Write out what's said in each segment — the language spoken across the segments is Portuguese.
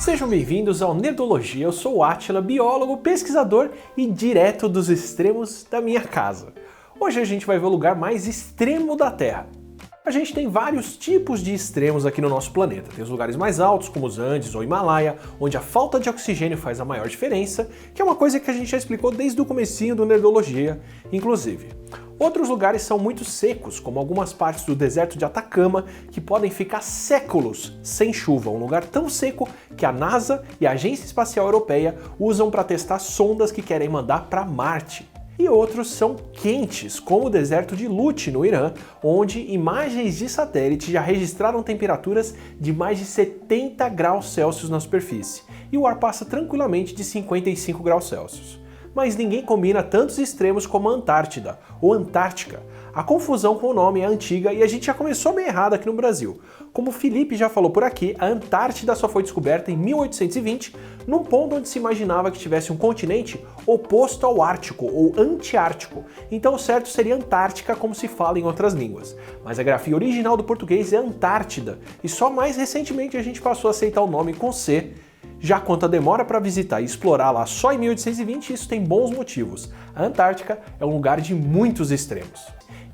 Sejam bem-vindos ao Nerdologia. Eu sou o Átila, biólogo, pesquisador e direto dos extremos da minha casa. Hoje a gente vai ver o lugar mais extremo da Terra. A gente tem vários tipos de extremos aqui no nosso planeta. Tem os lugares mais altos, como os Andes ou Himalaia, onde a falta de oxigênio faz a maior diferença, que é uma coisa que a gente já explicou desde o comecinho do Nerdologia, inclusive. Outros lugares são muito secos, como algumas partes do deserto de Atacama, que podem ficar séculos sem chuva, um lugar tão seco que a NASA e a Agência Espacial Europeia usam para testar sondas que querem mandar para Marte. E outros são quentes, como o deserto de Lut, no Irã, onde imagens de satélite já registraram temperaturas de mais de 70 graus Celsius na superfície, e o ar passa tranquilamente de 55 graus Celsius. Mas ninguém combina tantos extremos como a Antártida, ou Antártica. A confusão com o nome é antiga e a gente já começou meio errado aqui no Brasil. Como o Felipe já falou por aqui, a Antártida só foi descoberta em 1820, num ponto onde se imaginava que tivesse um continente oposto ao Ártico, ou antiártico. Então o certo seria Antártica, como se fala em outras línguas. Mas a grafia original do português é Antártida, e só mais recentemente a gente passou a aceitar o nome com C. Já quanto a demora para visitar e explorar lá só em 1820, isso tem bons motivos. A Antártica é um lugar de muitos extremos.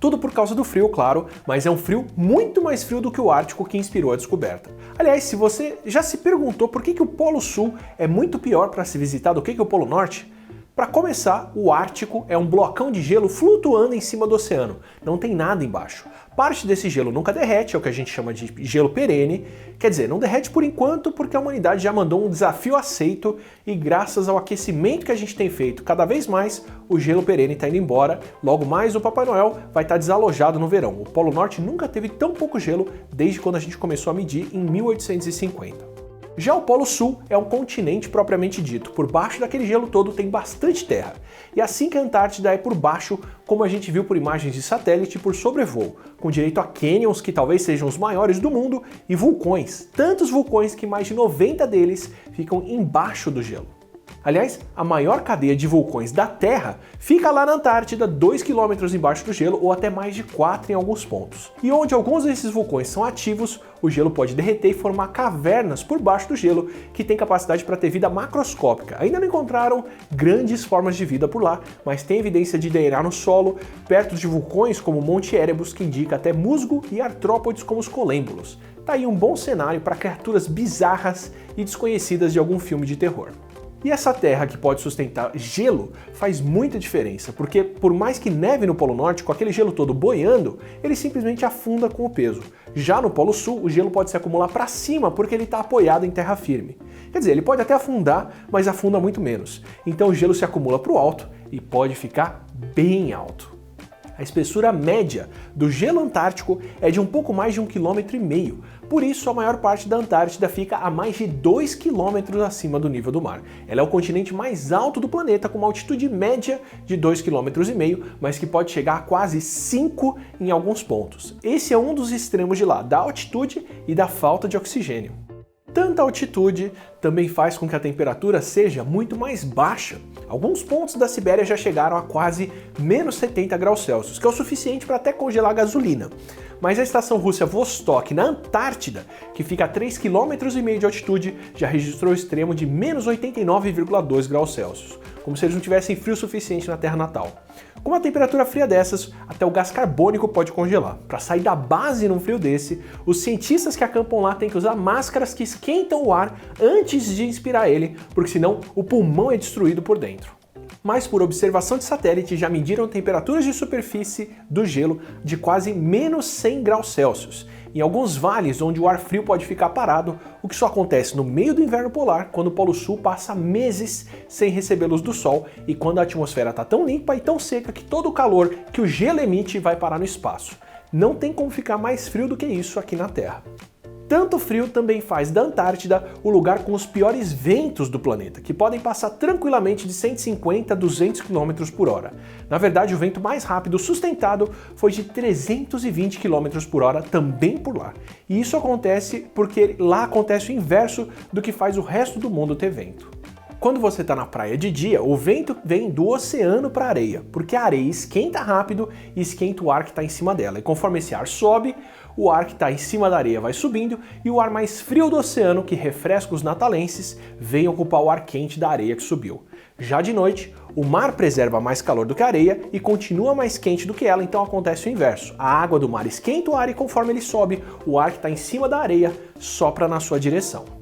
Tudo por causa do frio, claro, mas é um frio muito mais frio do que o Ártico que inspirou a descoberta. Aliás, se você já se perguntou por que o Polo Sul é muito pior para se visitar do que o Polo Norte, para começar, o Ártico é um blocão de gelo flutuando em cima do oceano, não tem nada embaixo. Parte desse gelo nunca derrete, é o que a gente chama de gelo perene, quer dizer, não derrete por enquanto porque a humanidade já mandou um desafio aceito e graças ao aquecimento que a gente tem feito cada vez mais, o gelo perene está indo embora, logo mais o Papai Noel vai estar desalojado no verão. O Polo Norte nunca teve tão pouco gelo desde quando a gente começou a medir em 1850. Já o Polo Sul é um continente propriamente dito, por baixo daquele gelo todo tem bastante terra. E assim que a Antártida é por baixo, como a gente viu por imagens de satélite por sobrevoo, com direito a canyons que talvez sejam os maiores do mundo e vulcões, tantos vulcões que mais de 90 deles ficam embaixo do gelo. Aliás, a maior cadeia de vulcões da Terra fica lá na Antártida, 2 km embaixo do gelo ou até mais de 4 em alguns pontos. E onde alguns desses vulcões são ativos, o gelo pode derreter e formar cavernas por baixo do gelo que tem capacidade para ter vida macroscópica. Ainda não encontraram grandes formas de vida por lá, mas tem evidência de DNA no solo, perto de vulcões como o Monte Erebus, que indica até musgo, e artrópodes como os colêmbulos. Tá aí um bom cenário para criaturas bizarras e desconhecidas de algum filme de terror. E essa terra que pode sustentar gelo faz muita diferença, porque por mais que neve no Polo Norte, com aquele gelo todo boiando, ele simplesmente afunda com o peso. Já no Polo Sul, o gelo pode se acumular para cima porque ele está apoiado em terra firme. Quer dizer, ele pode até afundar, mas afunda muito menos. Então o gelo se acumula para o alto e pode ficar bem alto. A espessura média do gelo antártico é de um pouco mais de 1,5 km, por isso a maior parte da Antártida fica a mais de 2 km acima do nível do mar. Ela é o continente mais alto do planeta, com uma altitude média de 2,5 km, mas que pode chegar a quase 5 em alguns pontos. Esse é um dos extremos de lá, da altitude e da falta de oxigênio. Tanta altitude também faz com que a temperatura seja muito mais baixa. Alguns pontos da Sibéria já chegaram a quase menos 70 graus Celsius, que é o suficiente para até congelar a gasolina. Mas a estação russa Vostok, na Antártida, que fica a 3,5 km de altitude, já registrou o extremo de menos 89,2 graus Celsius, como se eles não tivessem frio suficiente na Terra natal. Com uma temperatura fria dessas, até o gás carbônico pode congelar. Para sair da base num frio desse, os cientistas que acampam lá têm que usar máscaras que esquentam o ar antes de inspirar ele, porque senão o pulmão é destruído por dentro. Mas por observação de satélite já mediram temperaturas de superfície do gelo de quase menos 100 graus Celsius. Em alguns vales onde o ar frio pode ficar parado, o que só acontece no meio do inverno polar, quando o Polo Sul passa meses sem receber luz do sol e quando a atmosfera está tão limpa e tão seca que todo o calor que o gelo emite vai parar no espaço. Não tem como ficar mais frio do que isso aqui na Terra. Tanto frio também faz da Antártida o lugar com os piores ventos do planeta, que podem passar tranquilamente de 150 a 200 km por hora. Na verdade, o vento mais rápido sustentado foi de 320 km por hora também por lá. E isso acontece porque lá acontece o inverso do que faz o resto do mundo ter vento. Quando você está na praia de dia, o vento vem do oceano para a areia, porque a areia esquenta rápido e esquenta o ar que está em cima dela. E conforme esse ar sobe, o ar que está em cima da areia vai subindo e o ar mais frio do oceano, que refresca os natalenses, vem ocupar o ar quente da areia que subiu. Já de noite, o mar preserva mais calor do que a areia e continua mais quente do que ela, então acontece o inverso. A água do mar esquenta o ar e conforme ele sobe, o ar que está em cima da areia sopra na sua direção.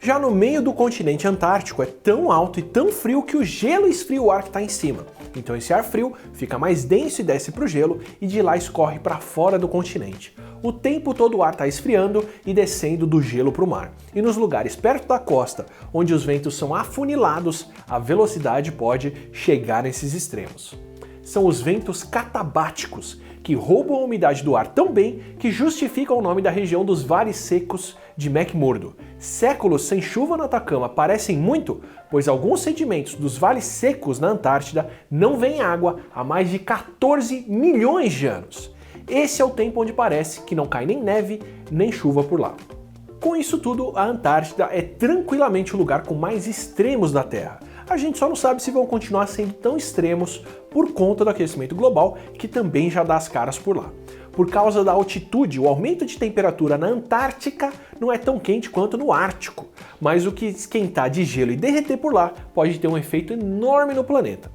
Já no meio do continente antártico é tão alto e tão frio que o gelo esfria o ar que está em cima. Então esse ar frio fica mais denso e desce para o gelo e de lá escorre para fora do continente. O tempo todo o ar está esfriando e descendo do gelo para o mar. E nos lugares perto da costa, onde os ventos são afunilados, a velocidade pode chegar nesses extremos. São os ventos catabáticos, que roubam a umidade do ar tão bem que justificam o nome da região dos vales secos de McMurdo. Séculos sem chuva no Atacama parecem muito, pois alguns sedimentos dos vales secos na Antártida não vêem água há mais de 14 milhões de anos. Esse é o tempo onde parece que não cai nem neve nem chuva por lá. Com isso tudo, a Antártida é tranquilamente o lugar com mais extremos da Terra. A gente só não sabe se vão continuar sendo tão extremos por conta do aquecimento global, que também já dá as caras por lá. Por causa da altitude, o aumento de temperatura na Antártica não é tão quente quanto no Ártico, mas o que esquentar de gelo e derreter por lá pode ter um efeito enorme no planeta.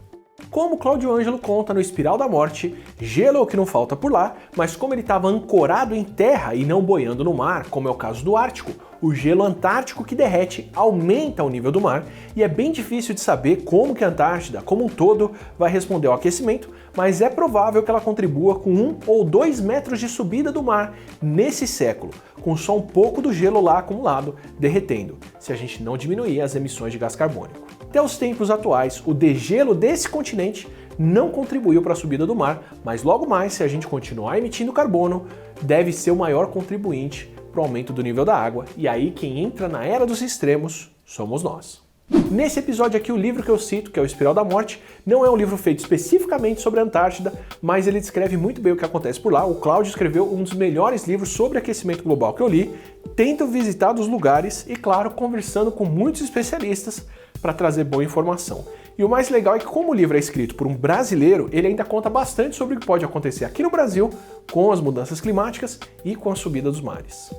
Como Cláudio Ângelo conta no Espiral da Morte, gelo é o que não falta por lá, mas como ele estava ancorado em terra e não boiando no mar, como é o caso do Ártico, o gelo antártico que derrete aumenta o nível do mar e é bem difícil de saber como que a Antártida, como um todo, vai responder ao aquecimento, mas é provável que ela contribua com 1 ou 2 metros de subida do mar nesse século, com só um pouco do gelo lá acumulado derretendo, se a gente não diminuir as emissões de gás carbônico. Até os tempos atuais, o degelo desse continente não contribuiu para a subida do mar, mas logo mais, se a gente continuar emitindo carbono, deve ser o maior contribuinte para o aumento do nível da água, e aí quem entra na era dos extremos somos nós. Nesse episódio aqui, o livro que eu cito, que é o Espiral da Morte, não é um livro feito especificamente sobre a Antártida, mas ele descreve muito bem o que acontece por lá. O Cláudio escreveu um dos melhores livros sobre aquecimento global que eu li, tento visitar os lugares e, claro, conversando com muitos especialistas para trazer boa informação. E o mais legal é que, como o livro é escrito por um brasileiro, ele ainda conta bastante sobre o que pode acontecer aqui no Brasil com as mudanças climáticas e com a subida dos mares.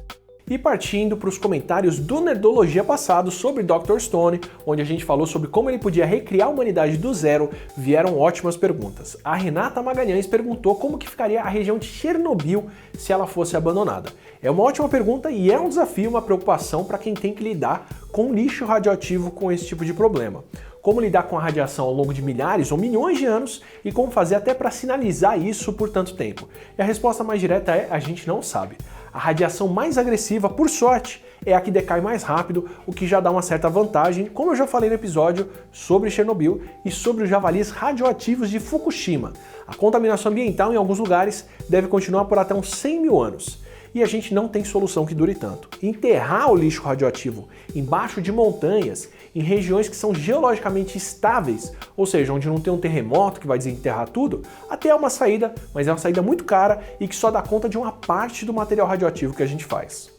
E partindo para os comentários do Nerdologia passado sobre Dr. Stone, onde a gente falou sobre como ele podia recriar a humanidade do zero, vieram ótimas perguntas. A Renata Magalhães perguntou como que ficaria a região de Chernobyl se ela fosse abandonada. É uma ótima pergunta e é um desafio, uma preocupação para quem tem que lidar com lixo radioativo com esse tipo de problema. Como lidar com a radiação ao longo de milhares ou milhões de anos e como fazer até para sinalizar isso por tanto tempo. E a resposta mais direta é: a gente não sabe. A radiação mais agressiva, por sorte, é a que decai mais rápido, o que já dá uma certa vantagem, como eu já falei no episódio sobre Chernobyl e sobre os javalis radioativos de Fukushima. A contaminação ambiental em alguns lugares deve continuar por até uns 100 mil anos. E a gente não tem solução que dure tanto. Enterrar o lixo radioativo embaixo de montanhas, em regiões que são geologicamente estáveis, ou seja, onde não tem um terremoto que vai desenterrar tudo, até é uma saída, mas é uma saída muito cara e que só dá conta de uma parte do material radioativo que a gente faz.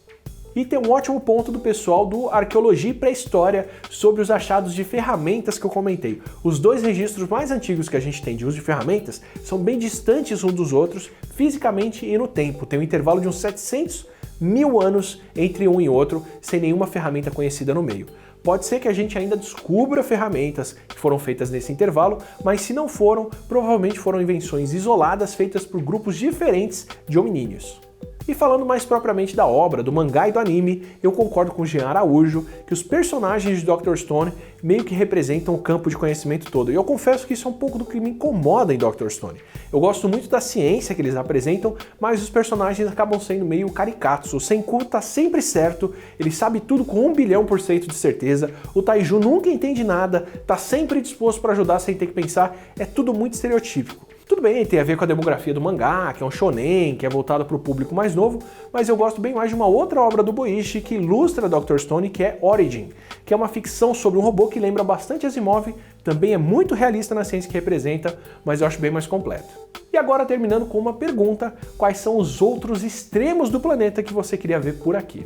E tem um ótimo ponto do pessoal do Arqueologia e Pré-História sobre os achados de ferramentas que eu comentei. Os dois registros mais antigos que a gente tem de uso de ferramentas são bem distantes uns dos outros, fisicamente e no tempo. Tem um intervalo de uns 700 mil anos entre um e outro, sem nenhuma ferramenta conhecida no meio. Pode ser que a gente ainda descubra ferramentas que foram feitas nesse intervalo, mas se não foram, provavelmente foram invenções isoladas feitas por grupos diferentes de hominíneos. E falando mais propriamente da obra, do mangá e do anime, eu concordo com o Jean Araújo que os personagens de Dr. Stone meio que representam o campo de conhecimento todo. E eu confesso que isso é um pouco do que me incomoda em Dr. Stone. Eu gosto muito da ciência que eles apresentam, mas os personagens acabam sendo meio caricatos. O Senku tá sempre certo, ele sabe tudo com 1 bilhão% de certeza, o Taiju nunca entende nada, tá sempre disposto para ajudar sem ter que pensar, é tudo muito estereotípico. Tudo bem, tem a ver com a demografia do mangá, que é um shonen, que é voltado para o público mais novo, mas eu gosto bem mais de uma outra obra do Boichi que ilustra Dr. Stone, que é Origin, que é uma ficção sobre um robô que lembra bastante Asimov, também é muito realista na ciência que representa, mas eu acho bem mais completo. E agora terminando com uma pergunta: quais são os outros extremos do planeta que você queria ver por aqui?